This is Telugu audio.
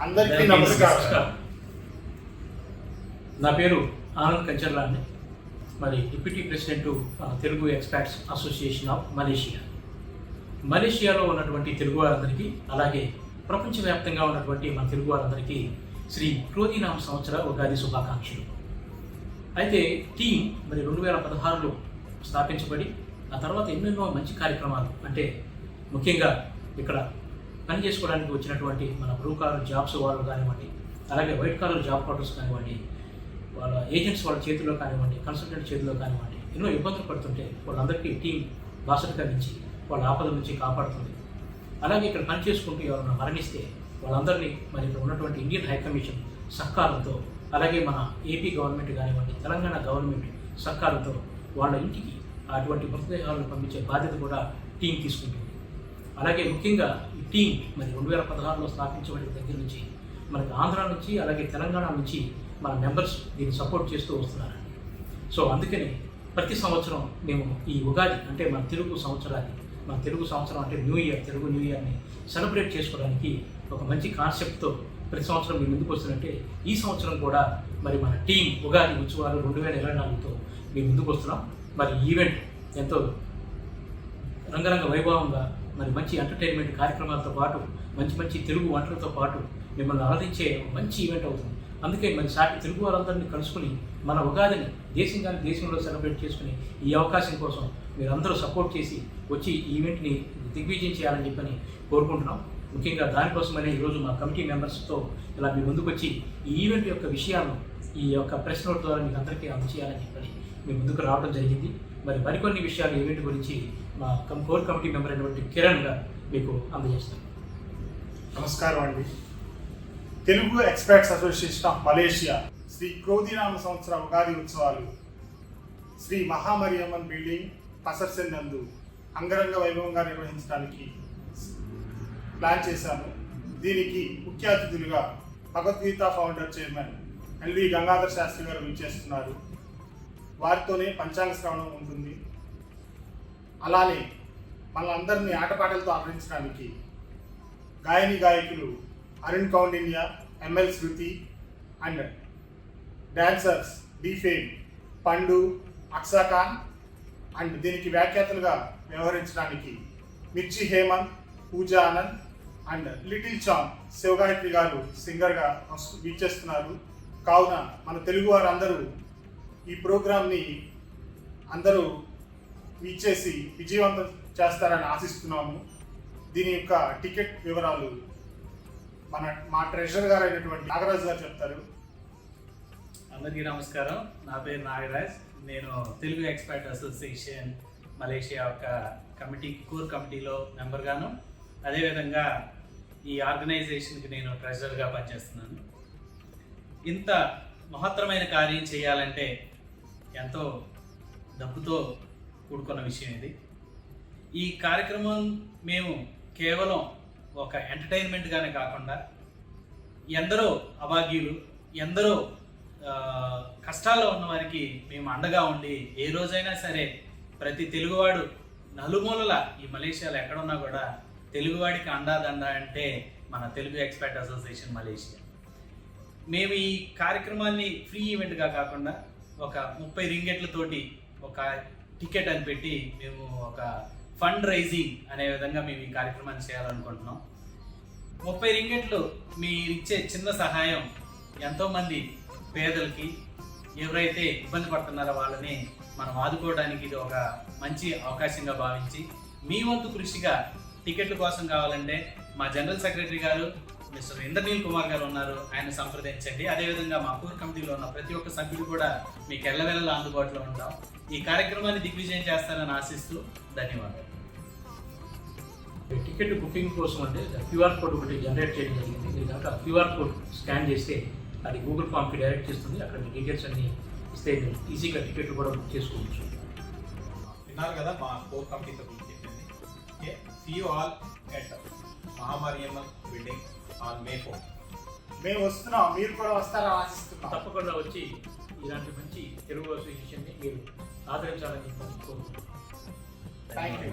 అందరికీ నమస్కారం. నా పేరు ఆనంద్ కంచర్లా అండి. మరి deputy president Telugu experts association of మలేషియాలో ఉన్నటువంటి తెలుగు వారందరికీ, అలాగే ప్రపంచవ్యాప్తంగా ఉన్నటువంటి మన తెలుగు వారందరికీ శ్రీ క్రోధినామ సంవత్సర ఉగాది శుభాకాంక్షలు. అయితే టీం మరి 2016లో స్థాపించబడి ఆ తర్వాత ఎన్నెన్నో మంచి కార్యక్రమాలు, అంటే ముఖ్యంగా ఇక్కడ పని చేసుకోవడానికి వచ్చినటువంటి మన బ్లూ కాలర్ జాబ్స్ వాళ్ళు కానివ్వండి, అలాగే వైట్ కాలర్ జాబ్ క్వార్టర్స్ కానివ్వండి, వాళ్ళ ఏజెంట్స్ వాళ్ళ చేతిలో కానివ్వండి, కన్సల్టెంట్ చేతిలో కానివ్వండి, ఎన్నో ఇబ్బందులు పడుతుంటే వాళ్ళందరికీ టీం బాసటగా నుంచి వాళ్ళ ఆపద నుంచి కాపాడుతుంది. అలాగే ఇక్కడ పని చేసుకుంటూ ఎవరైనా మరణిస్తే వాళ్ళందరినీ మరి ఇక్కడ ఉన్నటువంటి ఇండియన్ హై కమిషన్ సహకారంతో, అలాగే మన ఏపీ గవర్నమెంట్ కానివ్వండి, తెలంగాణ గవర్నమెంట్ సహకారంతో వాళ్ళ ఇంటికి అటువంటి మృతదేహాలను పంపించే బాధ్యత కూడా టీం తీసుకుంటుంది. అలాగే ముఖ్యంగా ఈ టీం మరి 2016లో స్థాపించబడిన దగ్గర నుంచి మనకి ఆంధ్ర నుంచి, అలాగే తెలంగాణ నుంచి మన మెంబర్స్ దీన్ని సపోర్ట్ చేస్తూ వస్తున్నారండి. సో అందుకని ప్రతి సంవత్సరం మేము ఈ ఉగాది అంటే మన తెలుగు సంవత్సరం అంటే న్యూ ఇయర్, తెలుగు న్యూ ఇయర్ని సెలబ్రేట్ చేసుకోవడానికి ఒక మంచి కాన్సెప్ట్తో ప్రతి సంవత్సరం మేము ముందుకు వస్తున్నట్టే ఈ సంవత్సరం కూడా మరి మన టీం ఉగాది ఉత్సవాలు 2024తో మేము ముందుకు వస్తున్నాం. మరి ఈవెంట్ ఎంతో రంగరంగ వైభవంగా మరి మంచి ఎంటర్టైన్మెంట్ కార్యక్రమాలతో పాటు మంచి తెలుగు వంటలతో పాటు మిమ్మల్ని ఆరాధించే మంచి ఈవెంట్ అవుతుంది. అందుకే మరి సాటి తెలుగు వాళ్ళందరినీ కలుసుకుని మన ఉగాదిని దేశంలో సెలబ్రేట్ చేసుకుని ఈ అవకాశం కోసం మీరందరూ సపోర్ట్ చేసి వచ్చి ఈ ఈవెంట్ని దిగ్విజయం చేయాలని చెప్పని కోరుకుంటున్నాం. ముఖ్యంగా దానికోసమనే ఈరోజు మా కమిటీ మెంబర్స్తో ఇలా మీ ముందుకు వచ్చి ఈ ఈవెంట్ యొక్క విషయాలను ఈ యొక్క ప్రెస్ నోట్ ద్వారా మీకు అందరికీ అందచేయాలని చెప్పని మీ ముందుకు రావడం జరిగింది. మరి మరికొన్ని విషయాలు ఈవెంట్ గురించి మా కోర్ కమిటీ మెంబర్ అయినటువంటి కిరణ్ గారు మీకు అందజేస్తారు. నమస్కారం అండి. Telugu experts association of Malaysia Shri క్రోధినామ సంవత్సర ఉగాది ఉత్సవాలు శ్రీ మహామరియమ్మన్ బిల్డింగ్ పసర్సెన్ నందు అంగరంగ వైభవంగా నిర్వహించడానికి ప్లాన్ చేశాము. దీనికి ముఖ్య అతిథులుగా Bhagavad Gita founder chairman L V Gangadhar Shastri garu విచ్చేస్తున్నారు. వారితోనే పంచాంగ శ్రవణం ఉంటుంది. అలానే మనందరినీ ఆటపాటలతో ఆదరించడానికి గాయకులు Arun Kaundinya, ML Shruti and dancers defame పండు, అక్సాఖాన్ అండ్ దీనికి వ్యాఖ్యాతలుగా వ్యవహరించడానికి మిర్చి హేమంత్, పూజా ఆనంద్ అండ్ లిటిల్ చాన్ శివగాయత్రి గారు సింగర్గా వీచేస్తున్నారు. కావున మన తెలుగు వారందరూ ఈ ప్రోగ్రామ్ని అందరూ వీచేసి విజయవంతం చేస్తారని ఆశిస్తున్నాము. దీని యొక్క టికెట్ వివరాలు మా ట్రెజరర్ గారు అయినటువంటి నాగరాజు గారు చెప్తారు. అందరికీ నమస్కారం. నా పేరు నాగరాజ్. నేను తెలుగు ఎక్స్పర్ట్ అసోసియేషన్ మలేషియా యొక్క కోర్ కమిటీలో మెంబర్గాను, అదేవిధంగా ఈ ఆర్గనైజేషన్కి నేను ట్రెజరర్గా పనిచేస్తున్నాను. ఇంత మహత్తరమైన కార్యం చేయాలంటే ఎంతో డబ్బుతో కూడుకున్న విషయం ఇది. ఈ కార్యక్రమం మేము కేవలం ఒక ఎంటర్టైన్మెంట్గానే కాకుండా ఎందరో అభాగ్యులు, ఎందరో కష్టాల్లో ఉన్న వారికి మేము అండగా ఉండి ఏ రోజైనా సరే ప్రతి తెలుగువాడు నలుమూలల ఈ మలేషియాలో ఎక్కడున్నా కూడా తెలుగువాడికి అండాదండ అంటే మన తెలుగు ఎక్స్పర్ట్ అసోసియేషన్ మలేషియా. మేము ఈ కార్యక్రమాన్ని ఫ్రీ ఈవెంట్గా కాకుండా ఒక 30 రింగెట్లతోటి ఒక టికెట్ అని పెట్టి మేము ఒక ఫండ్ రైజింగ్ అనే విధంగా మేము ఈ కార్యక్రమాన్ని చేయాలనుకుంటున్నాం. 30 రింగెట్లు మీరు ఇచ్చే చిన్న సహాయం ఎంతోమంది పేదలకి, ఎవరైతే ఇబ్బంది పడుతున్నారో వాళ్ళని మనం ఆదుకోవడానికి ఇది ఒక మంచి అవకాశంగా భావించి మీ వంతు కృషిగా టికెట్ల కోసం కావాలంటే మా జనరల్ సెక్రటరీ గారు మిస్టర్ ఇంద్రనీల్ కుమార్ గారు ఉన్నారు, ఆయన సంప్రదించండి. అదేవిధంగా మా కోర్ కమిటీలో ఉన్న ప్రతి ఒక్క సభ్యుడు కూడా మీకు ఎల్లవేళలా అందుబాటులో ఉంటాం. ఈ కార్యక్రమాన్ని దిగ్విజయం చేస్తారని ఆశిస్తూ ధన్యవాదాలు. టికెట్ బుకింగ్ కోసం అంటే క్యూఆర్ కోడ్ ఒకటి జనరేట్ చేయడం జరిగింది. మీరు కనుక క్యూఆర్ కోడ్ స్కాన్ చేస్తే అది గూగుల్ ఫామ్కి డైరెక్ట్ చేస్తుంది. అక్కడ మీ డీటెయిల్స్ అన్ని ఇస్తే ఈజీగా టికెట్ కూడా బుక్ చేసుకోవచ్చు. విన్నారు కదా మా కోర్ కమిటీతో చెప్పింది. See you all at Mahamariamman building on May 4. మేము వస్తున్నాం, మీరు కూడా వస్తారని ఆశిస్తున్నాం. తప్పకుండా వచ్చి ఇలాంటి మంచి తెలుగు అసోసియేషన్ని మీరు ఆదరించాలని కోరుకుంటున్నాం. Thank you.